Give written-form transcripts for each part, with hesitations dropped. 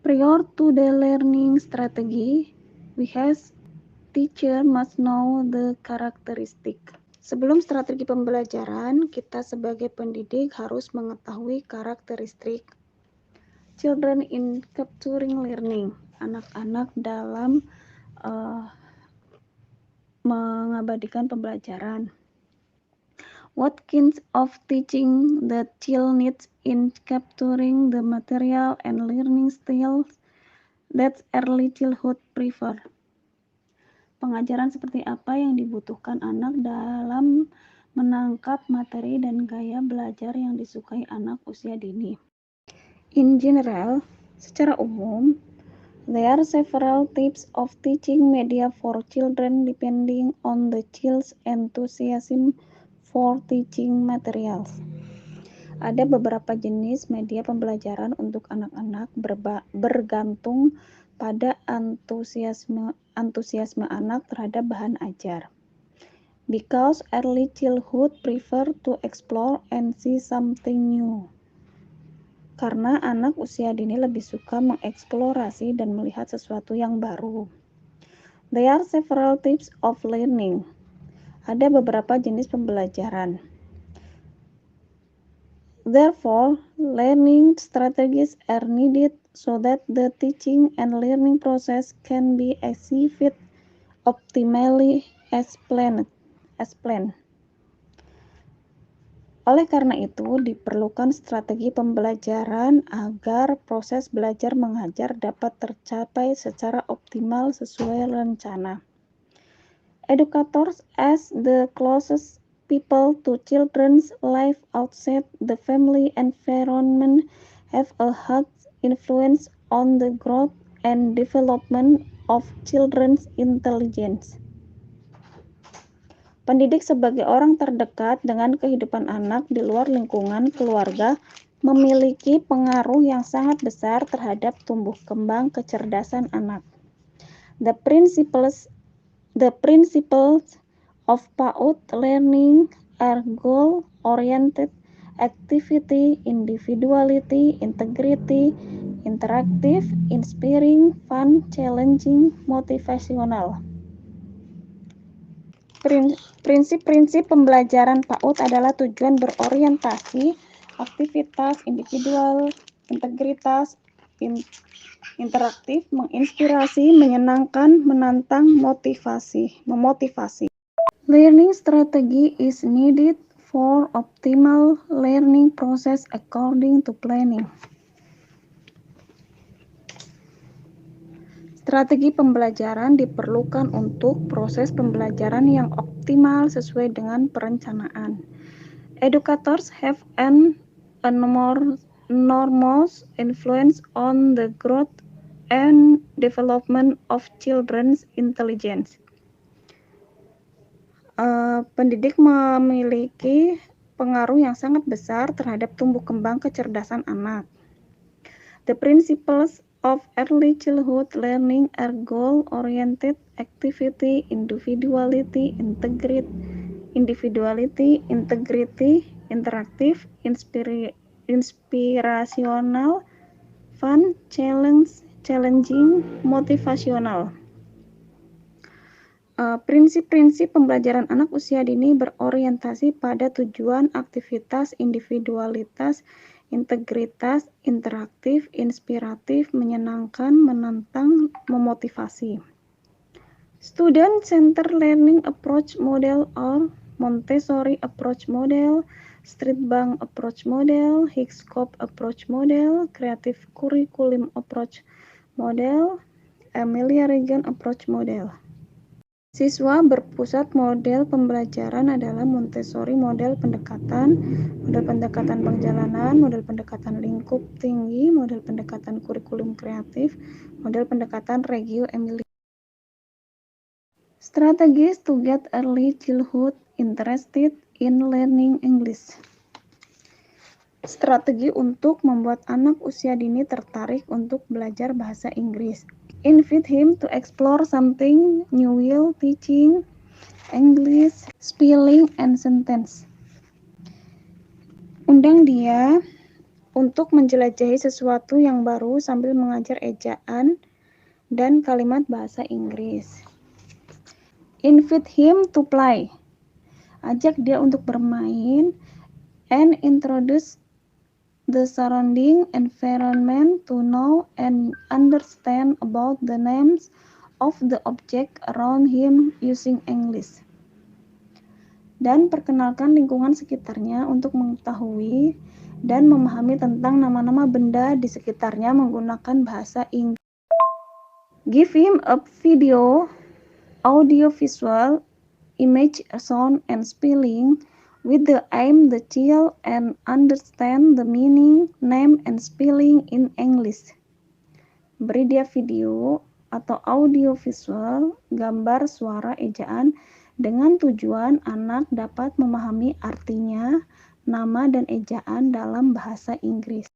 Prior to the learning strategy, we as teacher must know the characteristic. Sebelum strategi pembelajaran, kita sebagai pendidik harus mengetahui karakteristik children in capturing learning, anak-anak dalam mengabadikan pembelajaran. What kinds of teaching the child needs in capturing the material and learning styles that early childhood prefer. Pengajaran seperti apa yang dibutuhkan anak dalam menangkap materi dan gaya belajar yang disukai anak usia dini. In general, secara umum, there are several types of teaching media for children depending on the child's enthusiasm for teaching materials. Ada beberapa jenis media pembelajaran untuk anak-anak bergantung pada antusiasme anak terhadap bahan ajar. Because early childhood prefer to explore and see something new. Karena anak usia dini lebih suka mengeksplorasi dan melihat sesuatu yang baru. There are several types of learning. Ada beberapa jenis pembelajaran. Therefore, learning strategies are needed so that the teaching and learning process can be achieved optimally as planned. Oleh karena itu, diperlukan strategi pembelajaran agar proses belajar mengajar dapat tercapai secara optimal sesuai rencana. Educators, as the closest people to children's life outside the family environment, have a huge influence on the growth and development of children's intelligence. Pendidik sebagai orang terdekat dengan kehidupan anak di luar lingkungan keluarga memiliki pengaruh yang sangat besar terhadap tumbuh kembang kecerdasan anak. The principles of PAUD learning are goal-oriented activity, individuality, integrity, interactive, inspiring, fun, challenging, motivational. Prinsip-prinsip pembelajaran PAUD adalah tujuan berorientasi, aktivitas, individual, integritas, interaktif, menginspirasi, menyenangkan, menantang, memotivasi. Learning strategy is needed for optimal learning process according to planning. Strategi pembelajaran diperlukan untuk proses pembelajaran yang optimal sesuai dengan perencanaan. Educators have an enormous influence on the growth and development of children's intelligence. Pendidik memiliki pengaruh yang sangat besar terhadap tumbuh kembang kecerdasan anak. The principles of early childhood learning are goal-oriented activity, individuality, integrity, interactive, inspirational, fun, challenging, motivational. Prinsip-prinsip pembelajaran anak usia dini berorientasi pada tujuan, aktivitas, individualitas, integritas, interaktif, inspiratif, menyenangkan, menantang, memotivasi. Student-centered learning approach model or Montessori approach model, Streetbank approach model, Hitchcock approach model, creative curriculum approach model, Amelia Regan approach model. Siswa berpusat model pembelajaran adalah Montessori model pendekatan pengjalanan, model pendekatan lingkup tinggi, model pendekatan kurikulum kreatif, model pendekatan Reggio Emilia. Strategies to get early childhood interested in learning English. Strategi untuk membuat anak usia dini tertarik untuk belajar bahasa Inggris. Invite him to explore something new while teaching English, spelling, and sentence. Undang dia untuk menjelajahi sesuatu yang baru sambil mengajar ejaan dan kalimat bahasa Inggris. Invite him to play. Ajak dia untuk bermain and introduce the surrounding environment to know and understand about the names of the object around him using English. Dan perkenalkan lingkungan sekitarnya untuk mengetahui dan memahami tentang nama-nama benda di sekitarnya menggunakan bahasa Inggris. Give him a video, audio, visual, image, sound, and spelling with the aim the child and understand the meaning, name, and spelling in English. Beri dia video atau audio visual, gambar, suara, ejaan dengan tujuan anak dapat memahami artinya, nama, dan ejaan dalam bahasa Inggris.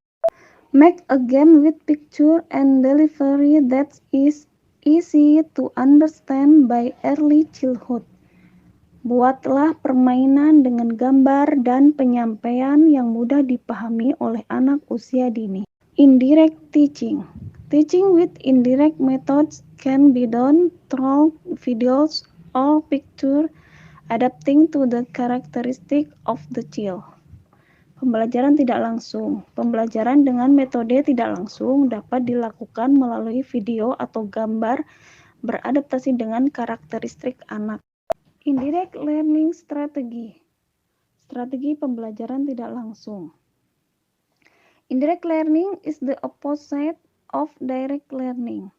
Make a game with picture and delivery that is easy to understand by early childhood. Buatlah permainan dengan gambar dan penyampaian yang mudah dipahami oleh anak usia dini. Indirect teaching. Teaching with indirect methods can be done through videos or picture adapting to the characteristic of the child. Pembelajaran tidak langsung. Pembelajaran dengan metode tidak langsung dapat dilakukan melalui video atau gambar beradaptasi dengan karakteristik anak. Indirect learning strategy. Strategi pembelajaran tidak langsung. Indirect learning is the opposite of direct learning.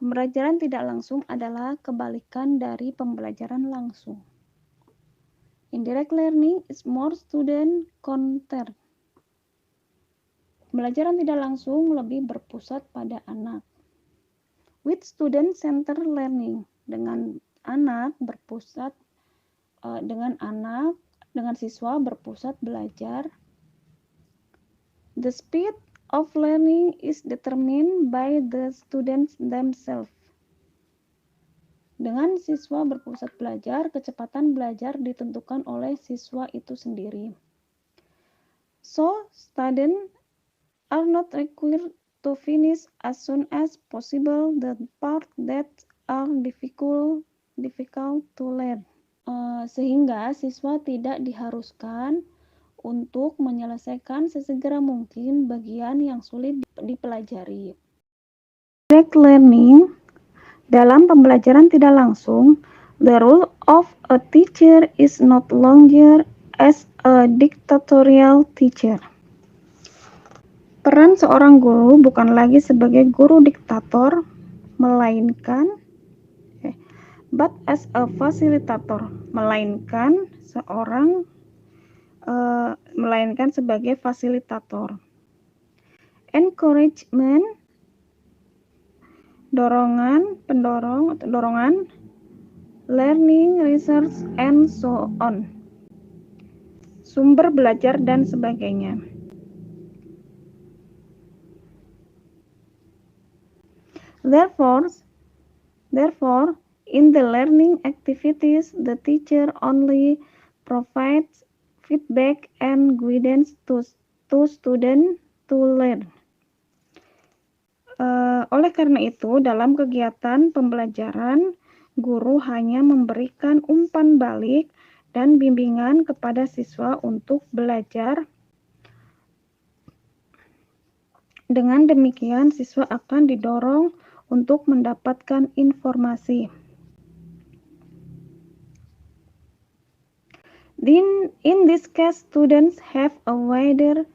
Pembelajaran tidak langsung adalah kebalikan dari pembelajaran langsung. Indirect learning is more student-centered. Pembelajaran tidak langsung lebih berpusat pada anak. With student-centered learning, dengan siswa berpusat belajar. The speed of learning is determined by the students themselves. Dengan siswa berpusat belajar, kecepatan belajar ditentukan oleh siswa itu sendiri. So, students are not required to finish as soon as possible the part that are difficult to learn. Sehingga siswa tidak diharuskan untuk menyelesaikan sesegera mungkin bagian yang sulit dipelajari. Direct learning, dalam pembelajaran tidak langsung, the role of a teacher is not longer as a dictatorial teacher. Peran seorang guru bukan lagi sebagai guru diktator, but as a facilitator, melainkan sebagai fasilitator. Encouragement, dorongan, learning, research, and so on. Sumber belajar dan sebagainya. Therefore, in the learning activities, the teacher only provides feedback and guidance to students to learn. Oleh karena itu, dalam kegiatan pembelajaran, guru hanya memberikan umpan balik dan bimbingan kepada siswa untuk belajar. Dengan demikian, siswa akan didorong untuk mendapatkan informasi. In this case, students have a wider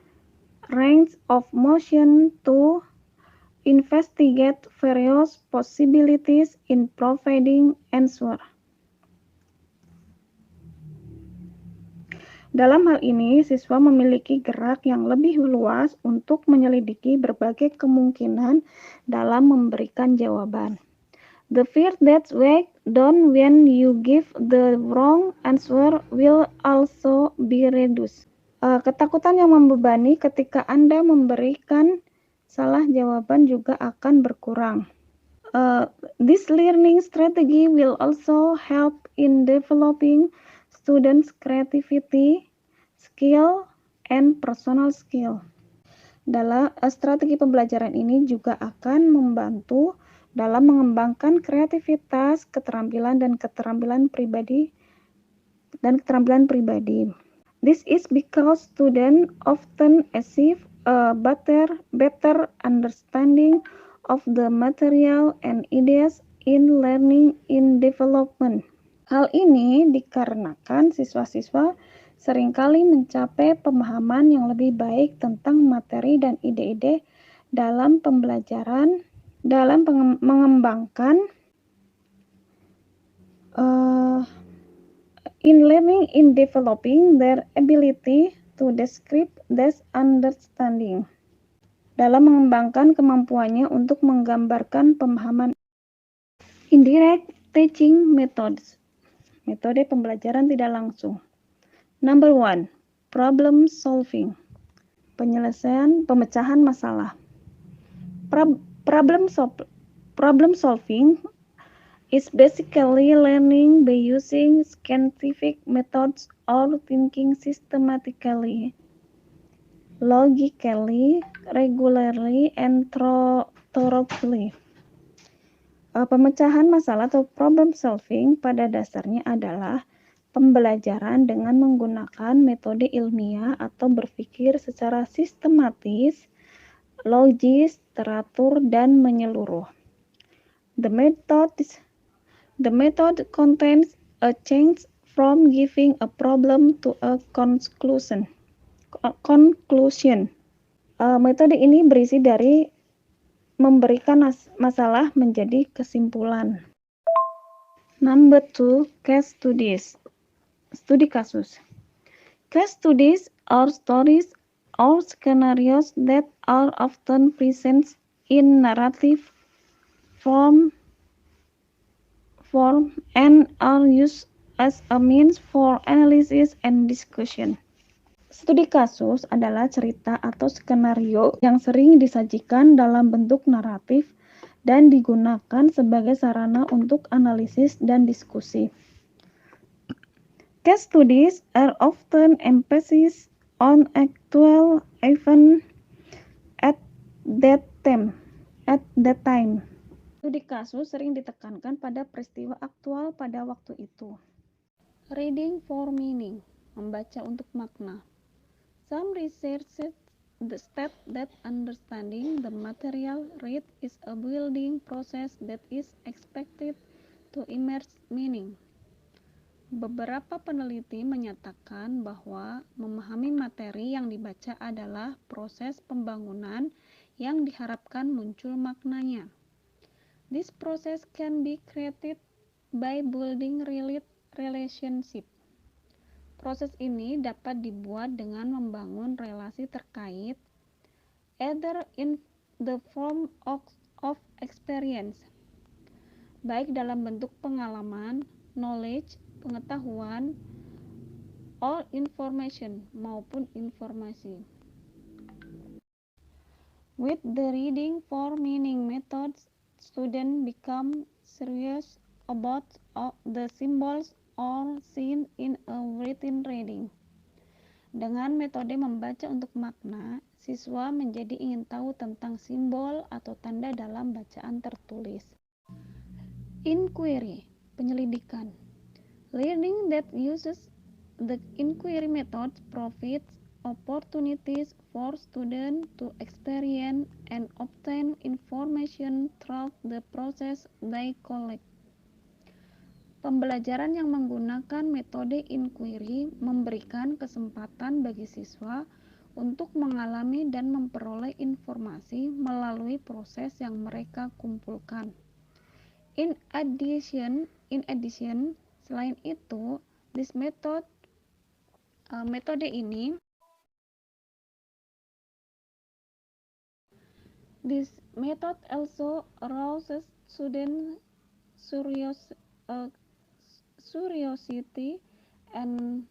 range of motion to investigate various possibilities in providing answer. Dalam hal ini, siswa memiliki gerak yang lebih luas untuk menyelidiki berbagai kemungkinan dalam memberikan jawaban. The fear that weighs down when you give the wrong answer will also be reduced. Ketakutan yang membebani ketika Anda memberikan salah jawaban juga akan berkurang. This learning strategy will also help in developing students' creativity, skill, and personal skill. Strategi pembelajaran ini juga akan membantu dalam mengembangkan kreativitas, keterampilan pribadi. This is because students often achieve a better understanding of the material and ideas in learning in development. Hal ini dikarenakan siswa-siswa seringkali mencapai pemahaman yang lebih baik tentang materi dan ide-ide dalam pembelajaran, dalam mengembangkan in learning in developing their ability to describe this understanding, dalam mengembangkan kemampuannya untuk menggambarkan pemahaman. Indirect teaching methods, metode pembelajaran tidak langsung. Number 1, problem solving, pemecahan masalah. Problem solving is basically learning by using scientific methods or thinking systematically, logically, regularly, and thoroughly. Pemecahan masalah atau problem solving pada dasarnya adalah pembelajaran dengan menggunakan metode ilmiah atau berpikir secara sistematis, logis, teratur, dan menyeluruh. The method contains a change from giving a problem to a conclusion. Metode ini berisi dari memberikan masalah menjadi kesimpulan. Number 2, case studies. Studi kasus. Case studies are stories or scenarios that are often present in narrative form and are used as a means for analysis and discussion. Studi kasus adalah cerita atau skenario yang sering disajikan dalam bentuk naratif dan digunakan sebagai sarana untuk analisis dan diskusi. Case studies are often emphasized on actual events at that time. Studi kasus sering ditekankan pada peristiwa aktual pada waktu itu. Reading for meaning, membaca untuk makna. Some researchers state that understanding the material read is a building process that is expected to immerse meaning. Beberapa peneliti menyatakan bahwa memahami materi yang dibaca adalah proses pembangunan yang diharapkan muncul maknanya. This process can be created by building relationship. Proses ini dapat dibuat dengan membangun relasi terkait, either in the form of experience, baik dalam bentuk pengalaman, knowledge, pengetahuan, or information, maupun informasi. With the reading for meaning methods, students become serious about the symbols or seen in a written reading. Dengan metode membaca untuk makna, siswa menjadi ingin tahu tentang simbol atau tanda dalam bacaan tertulis. Inquiry, penyelidikan. Learning that uses the inquiry method provides opportunities for students to experience and obtain information through the process they collect. Pembelajaran yang menggunakan metode inquiry memberikan kesempatan bagi siswa untuk mengalami dan memperoleh informasi melalui proses yang mereka kumpulkan. In addition, selain itu, metode ini This method also arouses student curiosity and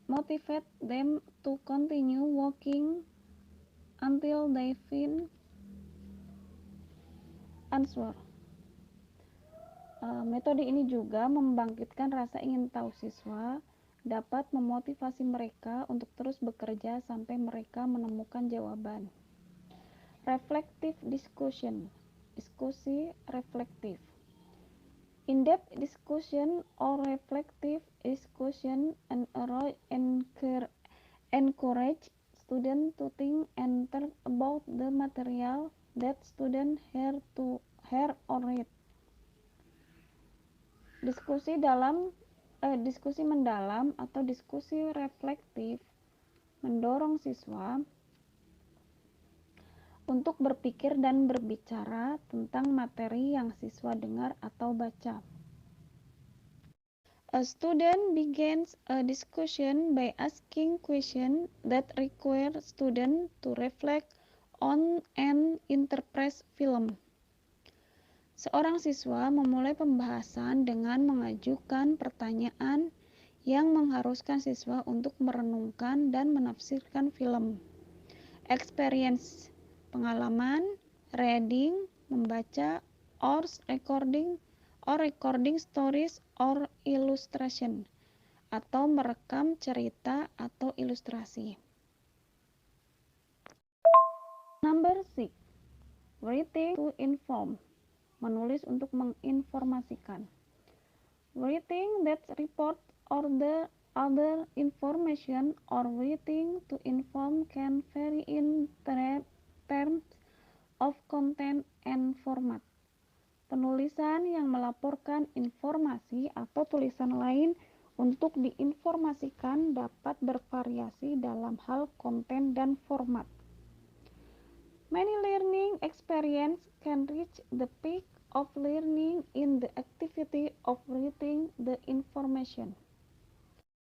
motivate them to continue working until they find answer. Metode ini juga membangkitkan rasa ingin tahu siswa, dapat memotivasi mereka untuk terus bekerja sampai mereka menemukan jawaban. Reflective discussion, diskusi reflektif. In-depth discussion or reflective discussion encourage students to think and talk about the material that students hear or read. Diskusi mendalam atau diskusi reflektif mendorong siswa untuk berpikir dan berbicara tentang materi yang siswa dengar atau baca. A student begins a discussion by asking questions that require students to reflect on and interpret film. Seorang siswa memulai pembahasan dengan mengajukan pertanyaan yang mengharuskan siswa untuk merenungkan dan menafsirkan film. Experience, pengalaman, reading, membaca, or recording stories or illustration, atau merekam cerita atau ilustrasi. Number 6. Writing to inform, menulis untuk menginformasikan. Writing that report or the other information or writing to inform can vary in terms of content and format. Penulisan yang melaporkan informasi atau tulisan lain untuk diinformasikan dapat bervariasi dalam hal konten dan format. Many learning experience can reach the peak of learning in the activity of writing the information.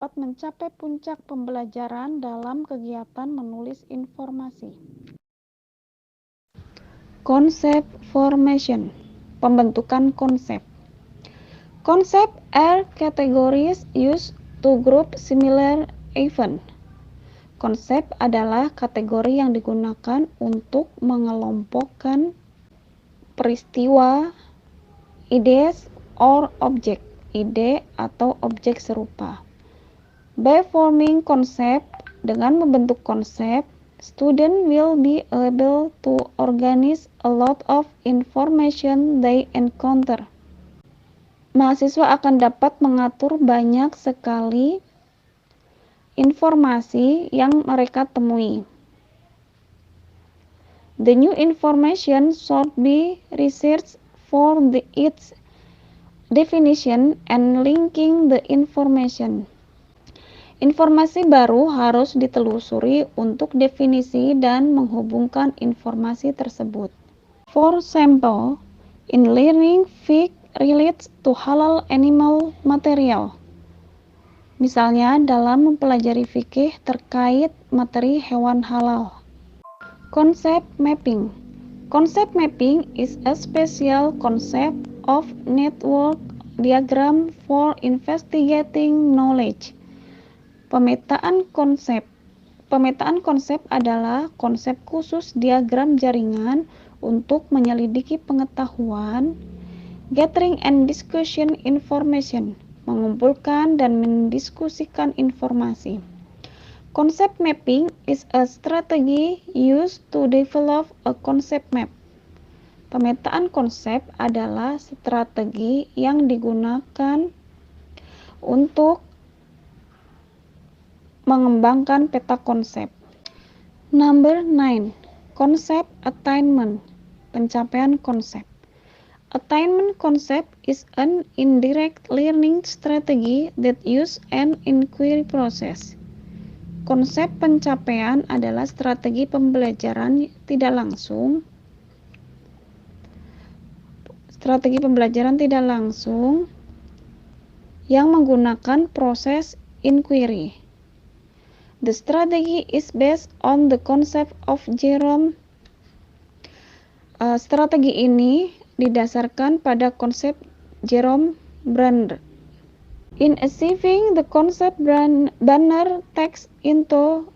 Dapat mencapai puncak pembelajaran dalam kegiatan menulis informasi. Concept formation, pembentukan konsep. Concept are categories used to group similar events. Konsep adalah kategori yang digunakan untuk mengelompokkan peristiwa, ideas, or object, ide atau objek serupa. By forming concept, dengan membentuk konsep, student will be able to organize a lot of information they encounter. Mahasiswa akan dapat mengatur banyak sekali informasi yang mereka temui. The new information should be researched for its definition and linking the information. Informasi baru harus ditelusuri untuk definisi dan menghubungkan informasi tersebut. For example, in learning fiqh relates to halal animal material. Misalnya dalam mempelajari fikih terkait materi hewan halal. Concept mapping. Concept mapping is a special concept of network diagram for investigating knowledge. Pemetaan konsep adalah konsep khusus diagram jaringan untuk menyelidiki pengetahuan, gathering and discussion information, mengumpulkan dan mendiskusikan informasi. Concept mapping is a strategy used to develop a concept map. Pemetaan konsep adalah strategi yang digunakan untuk mengembangkan peta konsep. Number 9. Concept attainment, pencapaian konsep. Attainment concept is an indirect learning strategy that use an inquiry process. Konsep pencapaian adalah strategi pembelajaran tidak langsung. Yang menggunakan proses inquiry. The strategy is based on the concept of Jerome. Strategi ini didasarkan pada konsep Jerome Brenner. In achieving the concept, Brenner takes into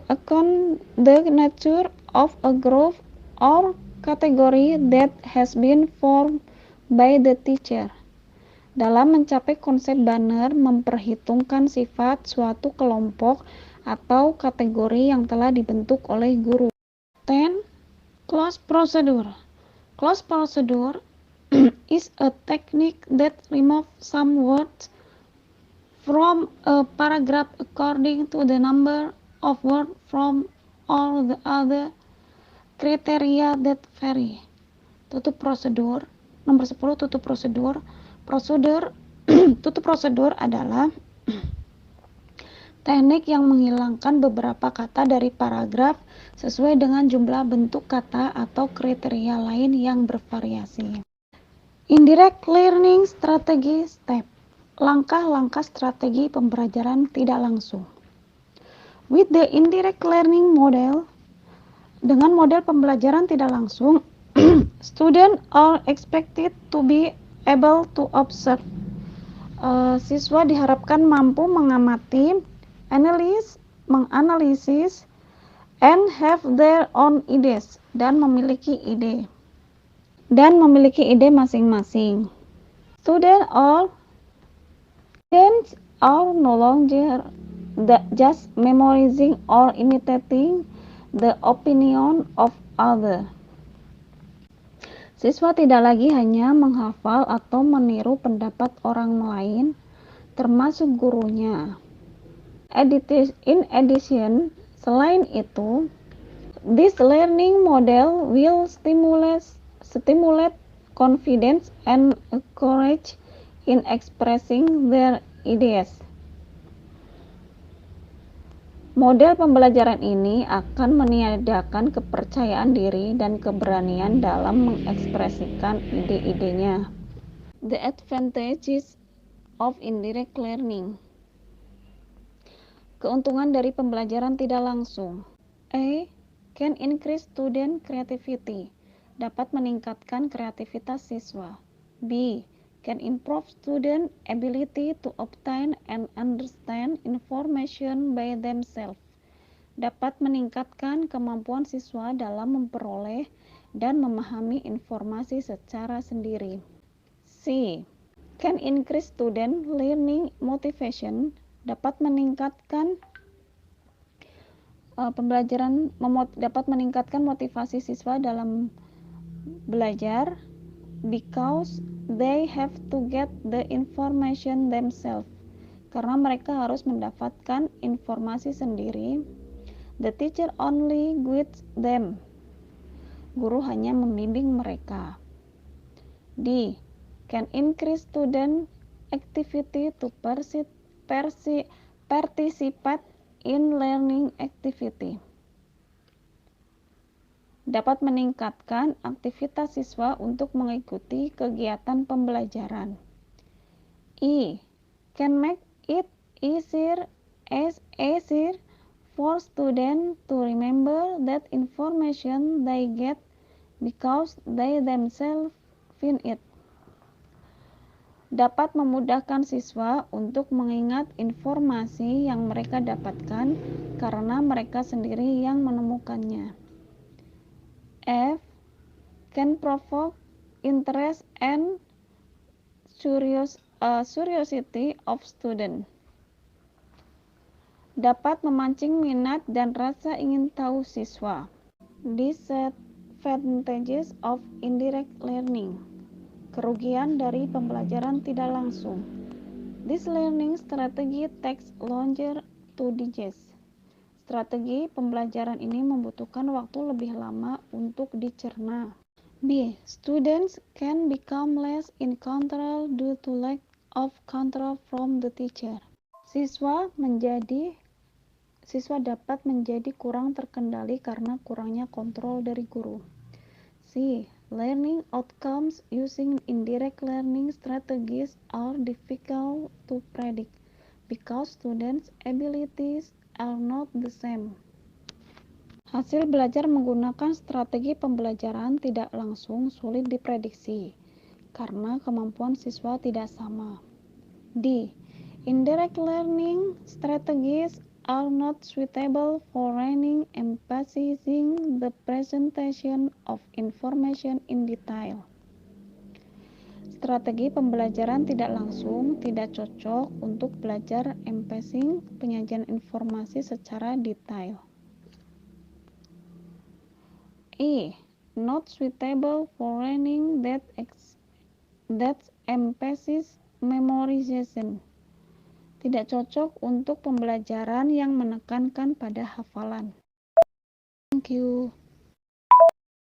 account the nature of a group or category that has been formed by the teacher. Dalam mencapai konsep Banner memperhitungkan sifat suatu kelompok atau kategori yang telah dibentuk oleh guru. 10. Close procedure. Close procedure is a technique that removes some words from a paragraph according to the number of words from all the other criteria that vary. Tutup prosedur. Nomor 10, tutup prosedur. Prosedur tutup prosedur adalah teknik yang menghilangkan beberapa kata dari paragraf sesuai dengan jumlah bentuk kata atau kriteria lain yang bervariasi. Indirect learning strategy step. Langkah-langkah strategi pembelajaran tidak langsung. With the indirect learning model, dengan model pembelajaran tidak langsung, students are expected to be able to observe. Siswa diharapkan mampu mengamati, menganalisis, and have their own ideas, dan memiliki ide masing-masing. Students are no longer just memorizing or imitating the opinion of others. Siswa tidak lagi hanya menghafal atau meniru pendapat orang lain, termasuk gurunya. In addition, selain itu, this learning model will stimulate confidence and courage in expressing their ideas. Model pembelajaran ini akan meniadakan kepercayaan diri dan keberanian dalam mengekspresikan ide-idenya. The advantages of indirect learning. Keuntungan dari pembelajaran tidak langsung. A. Can increase student creativity. Dapat meningkatkan kreativitas siswa. B. Can improve student ability to obtain and understand information by themselves. Dapat meningkatkan kemampuan siswa dalam memperoleh dan memahami informasi secara sendiri. C. Can increase student learning motivation. Dapat meningkatkan dapat meningkatkan motivasi siswa dalam belajar because they have to get the information themselves. Karena mereka harus mendapatkan informasi sendiri. The teacher only guides them. Guru hanya membimbing mereka. D. Can increase student activity to participate in learning activity. Dapat meningkatkan aktivitas siswa untuk mengikuti kegiatan pembelajaran. E. Can make it easier for students to remember that information they get because they themselves find it. Dapat memudahkan siswa untuk mengingat informasi yang mereka dapatkan karena mereka sendiri yang menemukannya. F. Can provoke interest and curiosity of student. Dapat memancing minat dan rasa ingin tahu siswa. Disadvantages of indirect learning. Kerugian dari pembelajaran tidak langsung. This learning strategy takes longer to digest. Strategi pembelajaran ini membutuhkan waktu lebih lama untuk dicerna. B. Students can become less in control due to lack of control from the teacher. Siswa dapat menjadi kurang terkendali karena kurangnya kontrol dari guru. C. Learning outcomes using indirect learning strategies are difficult to predict because students' abilities are not the same. Hasil belajar menggunakan strategi pembelajaran tidak langsung sulit diprediksi karena kemampuan siswa tidak sama. D. Indirect learning strategies are not suitable for learning emphasizing the presentation of information in detail. Strategi pembelajaran tidak langsung tidak cocok untuk belajar emphasizing penyajian informasi secara detail. E. not suitable for learning that emphasizes memorization. Tidak cocok untuk pembelajaran yang menekankan pada hafalan. Thank you.